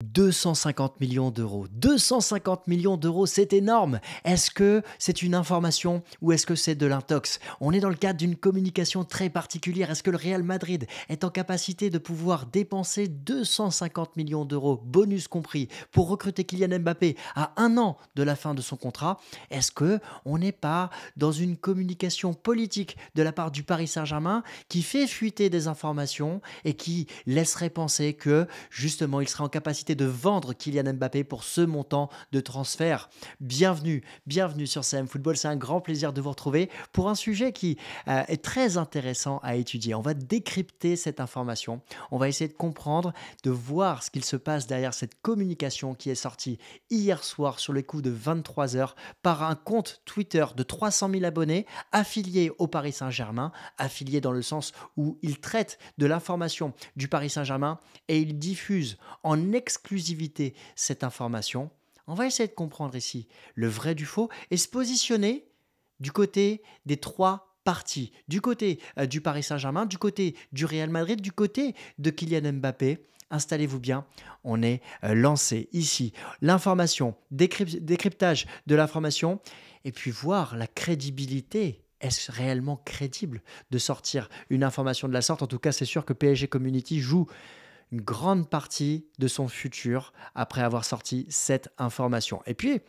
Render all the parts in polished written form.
250 millions d'euros. 250 millions d'euros, c'est énorme. Est-ce que c'est une information ou est-ce que c'est de l'intox? On est dans le cadre d'une communication très particulière. Est-ce que le Real Madrid est en capacité de pouvoir dépenser 250 millions d'euros, bonus compris, pour recruter Kylian Mbappé à 1 an de la fin de son contrat? Est-ce que on n'est pas dans une communication politique de la part du Paris Saint-Germain qui fait fuiter des informations et qui laisserait penser que justement il serait en capacité de vendre Kylian Mbappé pour ce montant de transfert? Bienvenue sur CM Football, c'est un grand plaisir de vous retrouver pour un sujet qui est très intéressant à étudier. On va décrypter cette information, on va essayer de comprendre, de voir ce qu'il se passe derrière cette communication qui est sortie hier soir sur le coup de 23 heures par un compte Twitter de 300 000 abonnés affilié au Paris Saint-Germain, affilié dans le sens où il traite de l'information du Paris Saint-Germain et il diffuse en exclusivité cette information. On va essayer de comprendre ici le vrai du faux et se positionner du côté des trois parties, du côté du Paris Saint-Germain, du côté du Real Madrid, du côté de Kylian Mbappé. Installez-vous bien, on est lancé ici. L'information, décryptage de l'information et puis voir la crédibilité. Est-ce réellement crédible de sortir une information de la sorte? En tout cas, c'est sûr que PSG Community joue une grande partie de son futur après avoir sorti cette information. Et puis,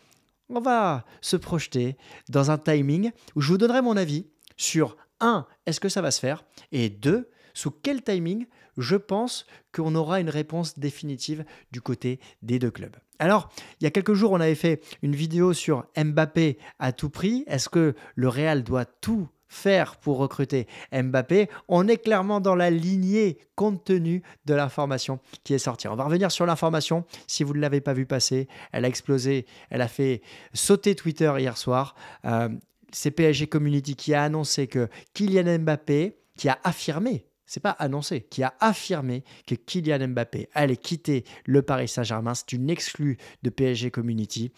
on va se projeter dans un timing où je vous donnerai mon avis sur un, est-ce que ça va se faire? Et deux, sous quel timing je pense qu'on aura une réponse définitive du côté des deux clubs. Alors, il y a quelques jours, on avait fait une vidéo sur Mbappé à tout prix. Est-ce que le Real doit tout faire pour recruter Mbappé? On est clairement dans la lignée compte tenu de l'information qui est sortie. On va revenir sur l'information. Si vous ne l'avez pas vu passer, elle a explosé, elle a fait sauter Twitter hier soir. C'est PSG Community qui a annoncé que Kylian Mbappé, qui a affirmé, c'est pas annoncé, qui a affirmé que Kylian Mbappé allait quitter le Paris Saint-Germain. C'est une exclue de PSG Community.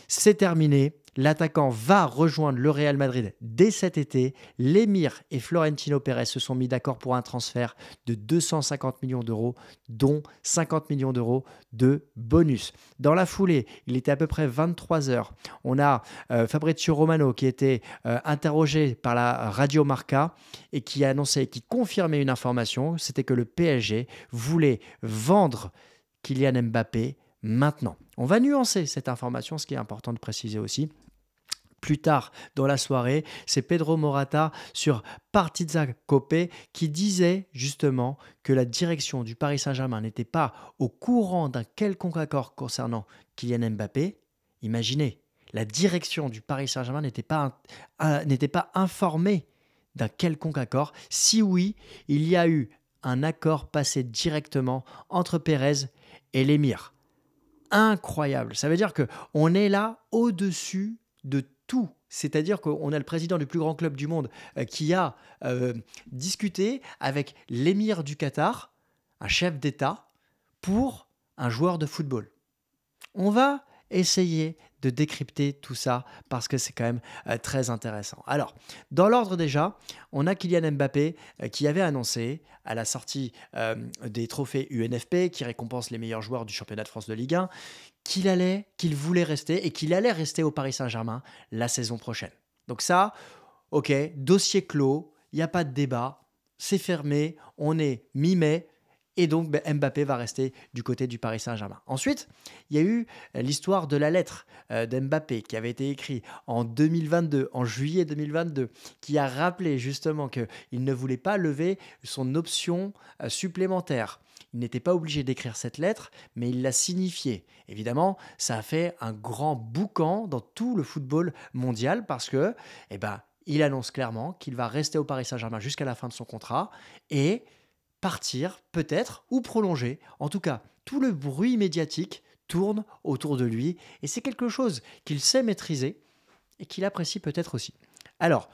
C'est terminé. L'attaquant va rejoindre le Real Madrid dès cet été. L'émir et Florentino Pérez se sont mis d'accord pour un transfert de 250 millions d'euros, dont 50 millions d'euros de bonus. Dans la foulée, il était à peu près 23 heures. On a Fabrizio Romano qui était interrogé par la Radio Marca et qui a annoncé, qui confirmait une information, c'était que le PSG voulait vendre Kylian Mbappé maintenant. On va nuancer cette information, ce qui est important de préciser aussi. Plus tard dans la soirée, c'est Pedro Morata sur Partizan Cope qui disait justement que la direction du Paris Saint-Germain n'était pas au courant d'un quelconque accord concernant Kylian Mbappé. Imaginez, la direction du Paris Saint-Germain n'était pas informée d'un quelconque accord. Si oui, il y a eu un accord passé directement entre Pérez et l'émir. Incroyable. Ça veut dire qu'on est là au-dessus de tout. C'est-à-dire qu'on a le président du plus grand club du monde qui a discuté avec l'émir du Qatar, un chef d'État, pour un joueur de football. On va essayer de décrypter tout ça parce que c'est quand même très intéressant. Alors, dans l'ordre déjà, on a Kylian Mbappé qui avait annoncé à la sortie des trophées UNFP qui récompensent les meilleurs joueurs du championnat de France de Ligue 1 qu'il voulait rester et qu'il allait rester au Paris Saint-Germain la saison prochaine. Donc ça, ok, dossier clos, il n'y a pas de débat, c'est fermé, on est mi-mai, et donc Mbappé va rester du côté du Paris Saint-Germain. Ensuite, il y a eu l'histoire de la lettre d'Mbappé qui avait été écrite en 2022, en juillet 2022, qui a rappelé justement qu'il ne voulait pas lever son option supplémentaire. Il n'était pas obligé d'écrire cette lettre, mais il l'a signifiée. Évidemment, ça a fait un grand boucan dans tout le football mondial parce que, il annonce clairement qu'il va rester au Paris Saint-Germain jusqu'à la fin de son contrat et partir peut-être ou prolonger. En tout cas, tout le bruit médiatique tourne autour de lui et c'est quelque chose qu'il sait maîtriser et qu'il apprécie peut-être aussi. Alors,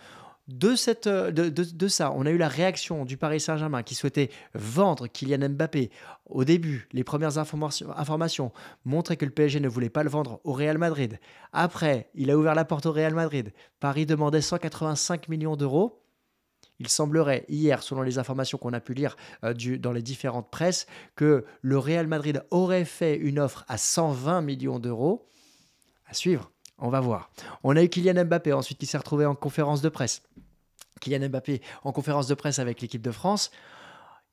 de ça, on a eu la réaction du Paris Saint-Germain qui souhaitait vendre Kylian Mbappé. Au début, les premières informations montraient que le PSG ne voulait pas le vendre au Real Madrid. Après, il a ouvert la porte au Real Madrid. Paris demandait 185 millions d'euros. Il semblerait hier, selon les informations qu'on a pu lire dans les différentes presses, que le Real Madrid aurait fait une offre à 120 millions d'euros. À suivre, on va voir. On a eu Kylian Mbappé ensuite qui s'est retrouvé en conférence de presse. Kylian Mbappé en conférence de presse avec l'équipe de France.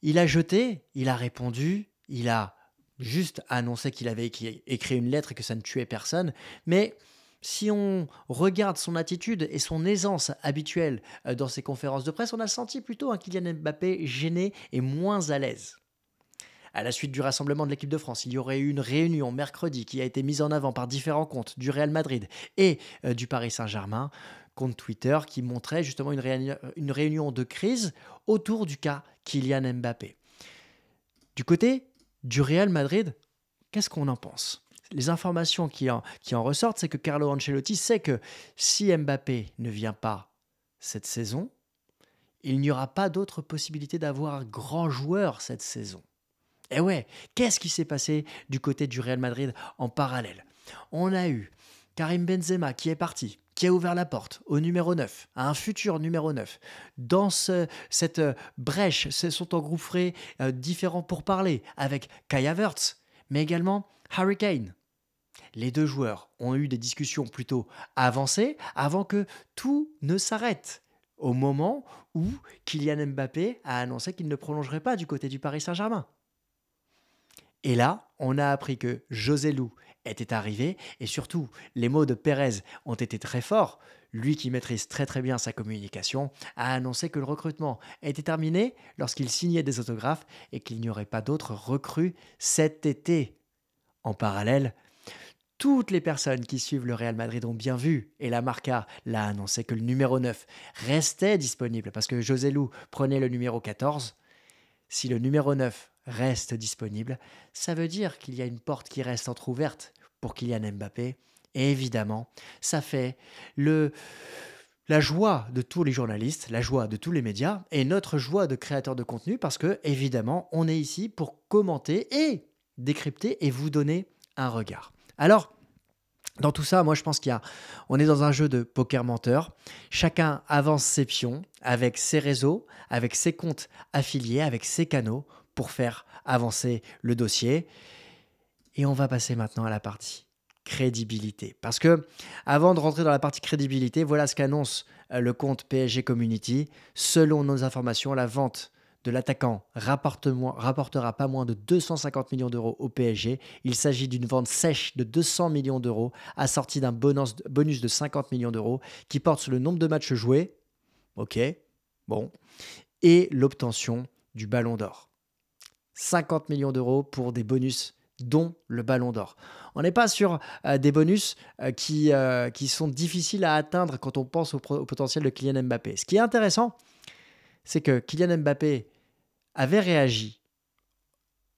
Il a jeté, il a répondu, il a juste annoncé qu'il avait écrit une lettre et que ça ne tuait personne. Mais si on regarde son attitude et son aisance habituelle dans ses conférences de presse, on a senti plutôt un Kylian Mbappé gêné et moins à l'aise. À la suite du rassemblement de l'équipe de France, il y aurait eu une réunion mercredi qui a été mise en avant par différents comptes du Real Madrid et du Paris Saint-Germain, compte Twitter qui montrait justement une réunion de crise autour du cas Kylian Mbappé. Du côté du Real Madrid, qu'est-ce qu'on en pense ? Les informations qui en ressortent, c'est que Carlo Ancelotti sait que si Mbappé ne vient pas cette saison, il n'y aura pas d'autre possibilité d'avoir un grand joueur cette saison. Et ouais, qu'est-ce qui s'est passé du côté du Real Madrid en parallèle ? On a eu Karim Benzema qui est parti, qui a ouvert la porte au numéro 9, à un futur numéro 9. Dans cette brèche, se sont engouffrés différents pourparlers avec Kai Havertz, mais également Harry Kane. Les deux joueurs ont eu des discussions plutôt avancées avant que tout ne s'arrête. Au moment où Kylian Mbappé a annoncé qu'il ne prolongerait pas du côté du Paris Saint-Germain. Et là, on a appris que José Lu était arrivé et surtout, les mots de Pérez ont été très forts. Lui qui maîtrise très très bien sa communication a annoncé que le recrutement était terminé lorsqu'il signait des autographes et qu'il n'y aurait pas d'autres recrues cet été. En parallèle, toutes les personnes qui suivent le Real Madrid ont bien vu, et la Marca l'a annoncé, que le numéro 9 restait disponible parce que José Lu prenait le numéro 14. Si le numéro 9 reste disponible, ça veut dire qu'il y a une porte qui reste entrouverte pour Kylian Mbappé. Et évidemment, ça fait la joie de tous les journalistes, la joie de tous les médias et notre joie de créateurs de contenu parce que, évidemment, on est ici pour commenter et décrypter et vous donner un regard. Alors, dans tout ça, moi je pense on est dans un jeu de poker menteur. Chacun avance ses pions avec ses réseaux, avec ses comptes affiliés, avec ses canaux pour faire avancer le dossier. Et on va passer maintenant à la partie crédibilité. Parce que avant de rentrer dans la partie crédibilité, voilà ce qu'annonce le compte PSG Community. Selon nos informations, la vente de l'attaquant rapportera pas moins de 250 millions d'euros au PSG. Il s'agit d'une vente sèche de 200 millions d'euros, assortie d'un bonus de 50 millions d'euros, qui porte sur le nombre de matchs joués, ok, bon, et l'obtention du Ballon d'Or. 50 millions d'euros pour des bonus, dont le Ballon d'Or. On n'est pas sur des bonus qui sont difficiles à atteindre quand on pense au potentiel de Kylian Mbappé. Ce qui est intéressant, c'est que Kylian Mbappé avait réagi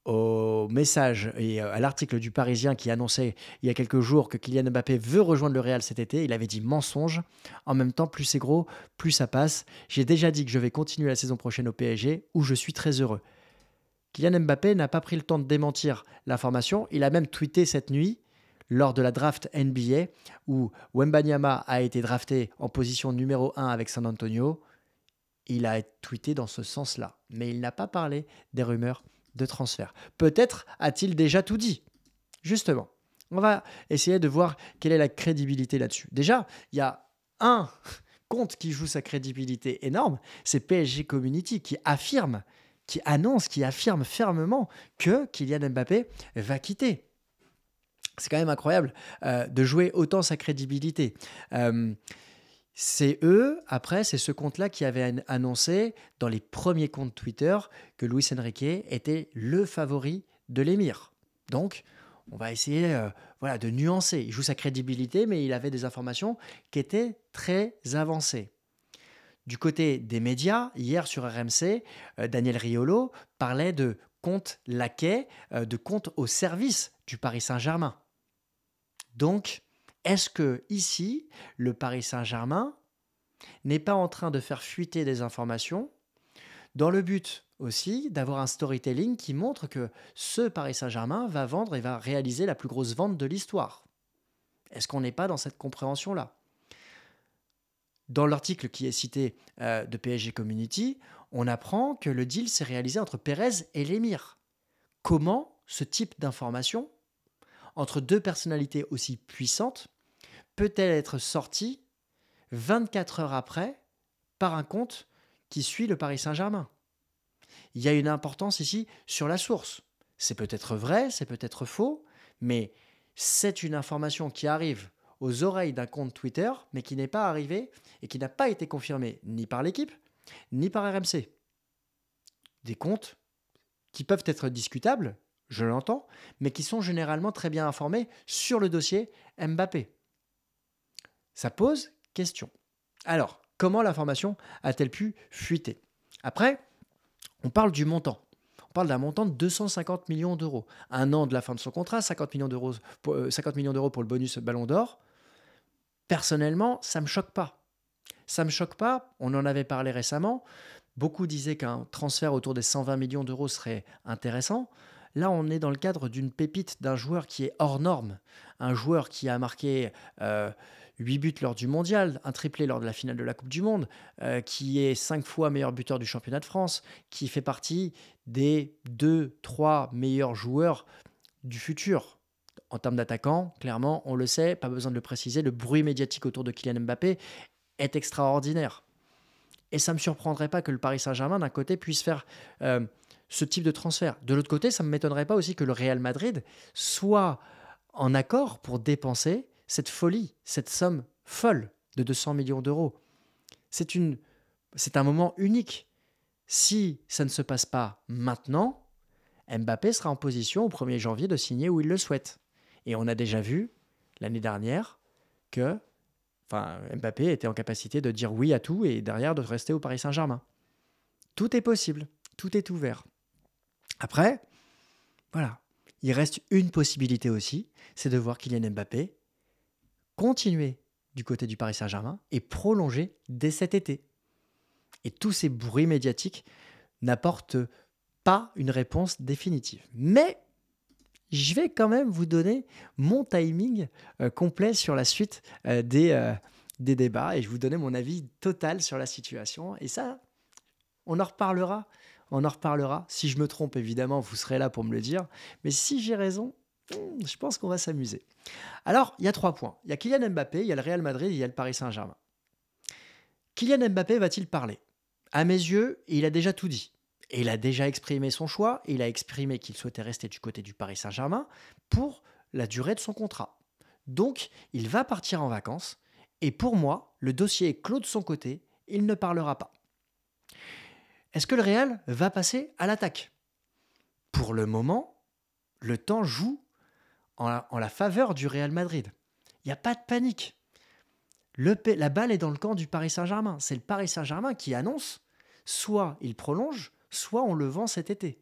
au message et à l'article du Parisien qui annonçait il y a quelques jours que Kylian Mbappé veut rejoindre le Real cet été. Il avait dit mensonge. En même temps, plus c'est gros, plus ça passe. J'ai déjà dit que je vais continuer la saison prochaine au PSG où je suis très heureux. Kylian Mbappé n'a pas pris le temps de démentir l'information. Il a même tweeté cette nuit lors de la draft NBA où Wembanyama a été drafté en position numéro 1 avec San Antonio. Il a tweeté dans ce sens-là, mais il n'a pas parlé des rumeurs de transfert. Peut-être a-t-il déjà tout dit. Justement, on va essayer de voir quelle est la crédibilité là-dessus. Déjà, il y a un compte qui joue sa crédibilité énorme, c'est PSG Community qui affirme fermement que Kylian Mbappé va quitter. C'est quand même incroyable de jouer autant sa crédibilité. C'est ce compte-là qui avait annoncé dans les premiers comptes Twitter que Luis Enrique était le favori de l'émir. Donc, on va essayer de nuancer. Il joue sa crédibilité, mais il avait des informations qui étaient très avancées. Du côté des médias, hier sur RMC, Daniel Riolo parlait de compte laquais, de compte au service du Paris Saint-Germain. Donc, est-ce que ici, le Paris Saint-Germain n'est pas en train de faire fuiter des informations dans le but aussi d'avoir un storytelling qui montre que ce Paris Saint-Germain va vendre et va réaliser la plus grosse vente de l'histoire ? Est-ce qu'on n'est pas dans cette compréhension-là ? Dans l'article qui est cité de PSG Community, on apprend que le deal s'est réalisé entre Pérez et l'émir. Comment ce type d'information, entre deux personnalités aussi puissantes, peut-elle être sortie 24 heures après par un compte qui suit le Paris Saint-Germain? Il y a une importance ici sur la source. C'est peut-être vrai, c'est peut-être faux, mais c'est une information qui arrive aux oreilles d'un compte Twitter, mais qui n'est pas arrivé et qui n'a pas été confirmé ni par l'équipe, ni par RMC. Des comptes qui peuvent être discutables, je l'entends, mais qui sont généralement très bien informés sur le dossier Mbappé. Ça pose question. Alors, comment l'information a-t-elle pu fuiter? Après, on parle du montant. On parle d'un montant de 250 millions d'euros. Un an de la fin de son contrat, 50 millions d'euros pour le bonus Ballon d'Or. Personnellement, ça ne me choque pas. Ça ne me choque pas, on en avait parlé récemment. Beaucoup disaient qu'un transfert autour des 120 millions d'euros serait intéressant. Là, on est dans le cadre d'une pépite d'un joueur qui est hors norme. Un joueur qui a marqué 8 buts lors du mondial, un triplé lors de la finale de la Coupe du Monde, qui est 5 fois meilleur buteur du championnat de France, qui fait partie des 2-3 meilleurs joueurs du futur. En termes d'attaquant, clairement, on le sait, pas besoin de le préciser, le bruit médiatique autour de Kylian Mbappé est extraordinaire. Et ça ne me surprendrait pas que le Paris Saint-Germain, d'un côté, puisse faire ce type de transfert. De l'autre côté, ça ne m'étonnerait pas aussi que le Real Madrid soit en accord pour dépenser cette folie, cette somme folle de 200 millions d'euros. C'est un moment unique. Si ça ne se passe pas maintenant, Mbappé sera en position au 1er janvier de signer où il le souhaite. Et on a déjà vu l'année dernière que Mbappé était en capacité de dire oui à tout et derrière de rester au Paris Saint-Germain. Tout est possible, tout est ouvert. Après, voilà, il reste une possibilité aussi, c'est de voir Kylian Mbappé continuer du côté du Paris Saint-Germain et prolonger dès cet été. Et tous ces bruits médiatiques n'apportent pas une réponse définitive. Mais je vais quand même vous donner mon timing complet sur la suite des débats et je vous donner mon avis total sur la situation. Et ça, on en reparlera. On en reparlera. Si je me trompe, évidemment, vous serez là pour me le dire. Mais si j'ai raison, je pense qu'on va s'amuser. Alors, il y a 3 points. Il y a Kylian Mbappé, il y a le Real Madrid, il y a le Paris Saint-Germain. Kylian Mbappé va-t-il parler? À mes yeux, il a déjà tout dit. Et il a déjà exprimé son choix. Il a exprimé qu'il souhaitait rester du côté du Paris Saint-Germain pour la durée de son contrat. Donc, il va partir en vacances. Et pour moi, le dossier est clos de son côté. Il ne parlera pas. Est-ce que le Real va passer à l'attaque? Pour le moment, le temps joue en la faveur du Real Madrid. Il n'y a pas de panique. La balle est dans le camp du Paris Saint-Germain. C'est le Paris Saint-Germain qui annonce soit il prolonge, soit on le vend cet été.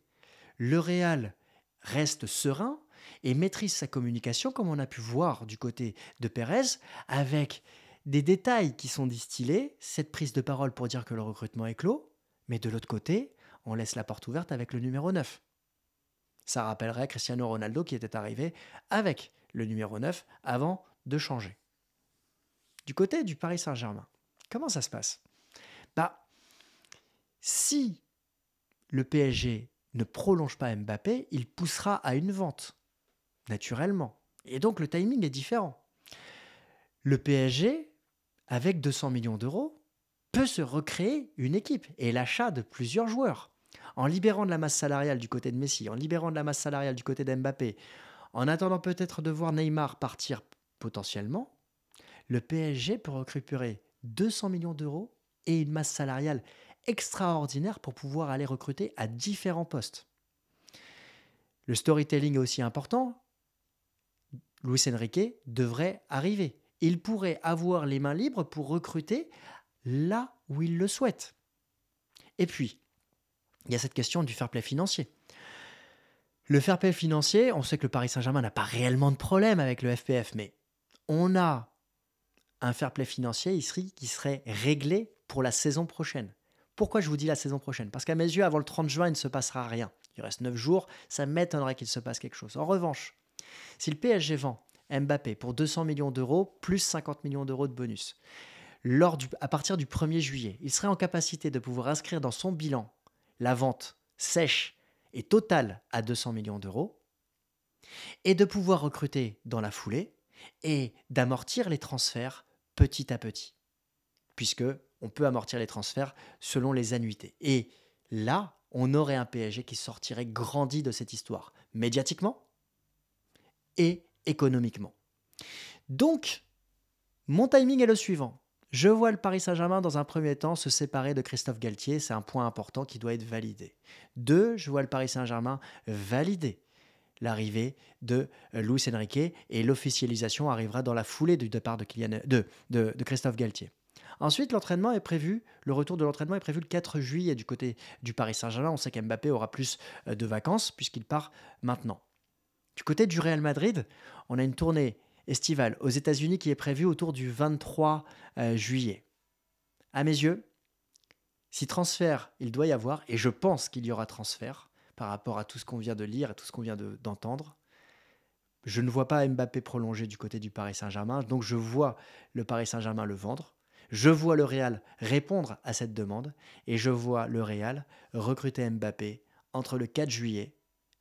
Le Real reste serein et maîtrise sa communication comme on a pu voir du côté de Pérez avec des détails qui sont distillés, cette prise de parole pour dire que le recrutement est clos, mais de l'autre côté, on laisse la porte ouverte avec le numéro 9. Ça rappellerait Cristiano Ronaldo qui était arrivé avec le numéro 9 avant de changer. Du côté du Paris Saint-Germain, comment ça se passe? Si le PSG ne prolonge pas Mbappé, il poussera à une vente, naturellement. Et donc le timing est différent. Le PSG, avec 200 millions d'euros, peut se recréer une équipe et l'achat de plusieurs joueurs. En libérant de la masse salariale du côté de Messi, en libérant de la masse salariale du côté d'Mbappé, en attendant peut-être de voir Neymar partir potentiellement, le PSG peut récupérer 200 millions d'euros et une masse salariale extraordinaire pour pouvoir aller recruter à différents postes. Le storytelling est aussi important. Luis Enrique devrait arriver. Il pourrait avoir les mains libres pour recruter là où il le souhaite. Et puis, il y a cette question du fair play financier. Le fair play financier, on sait que le Paris Saint-Germain n'a pas réellement de problème avec le FPF, mais on a un fair play financier ici qui serait réglé pour la saison prochaine. Pourquoi je vous dis la saison prochaine? Parce qu'à mes yeux, avant le 30 juin, il ne se passera rien. Il reste 9 jours, ça m'étonnerait qu'il se passe quelque chose. En revanche, si le PSG vend Mbappé pour 200 millions d'euros, plus 50 millions d'euros de bonus, à partir du 1er juillet, il serait en capacité de pouvoir inscrire dans son bilan la vente sèche et totale à 200 millions d'euros et de pouvoir recruter dans la foulée et d'amortir les transferts petit à petit, puisque on peut amortir les transferts selon les annuités. Et là, on aurait un PSG qui sortirait grandi de cette histoire, médiatiquement et économiquement. Donc, mon timing est le suivant. Je vois le Paris Saint-Germain dans un premier temps se séparer de Christophe Galtier, c'est un point important qui doit être validé. 2, je vois le Paris Saint-Germain valider l'arrivée de Luis Enrique et l'officialisation arrivera dans la foulée du départ de Christophe Galtier. Ensuite, le retour de l'entraînement est prévu le 4 juillet du côté du Paris Saint-Germain. On sait qu'Mbappé aura plus de vacances puisqu'il part maintenant. Du côté du Real Madrid, on a une tournée estivale aux États-Unis qui est prévue autour du 23 juillet. À mes yeux, si transfert il doit y avoir, et je pense qu'il y aura transfert par rapport à tout ce qu'on vient de lire et tout ce qu'on vient d'entendre, je ne vois pas Mbappé prolonger du côté du Paris Saint-Germain, donc je vois le Paris Saint-Germain le vendre. Je vois le Real répondre à cette demande et je vois le Real recruter Mbappé entre le 4 juillet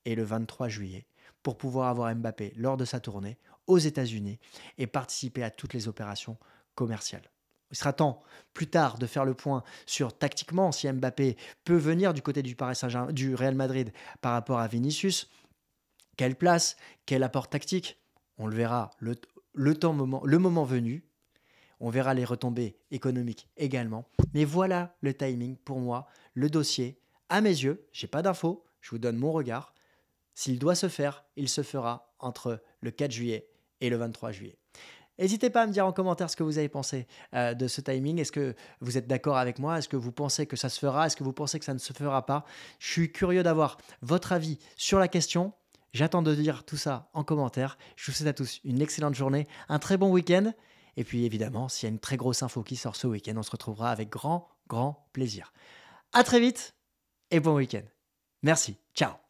et le 23 juillet pour pouvoir avoir Mbappé lors de sa tournée aux États-Unis et participer à toutes les opérations commerciales. Il sera temps plus tard de faire le point sur tactiquement si Mbappé peut venir du côté du Paris Saint-Germain, du Real Madrid par rapport à Vinicius. Quelle place, quel apport tactique, on le verra le moment venu. On verra les retombées économiques également. Mais voilà le timing pour moi, le dossier. À mes yeux, je n'ai pas d'infos, je vous donne mon regard. S'il doit se faire, il se fera entre le 4 juillet et le 23 juillet. N'hésitez pas à me dire en commentaire ce que vous avez pensé de ce timing. Est-ce que vous êtes d'accord avec moi? Est-ce que vous pensez que ça se fera? Est-ce que vous pensez que ça ne se fera pas? Je suis curieux d'avoir votre avis sur la question. J'attends de dire tout ça en commentaire. Je vous souhaite à tous une excellente journée, un très bon week-end. Et puis évidemment, s'il y a une très grosse info qui sort ce week-end, on se retrouvera avec grand plaisir. À très vite et bon week-end. Merci. Ciao.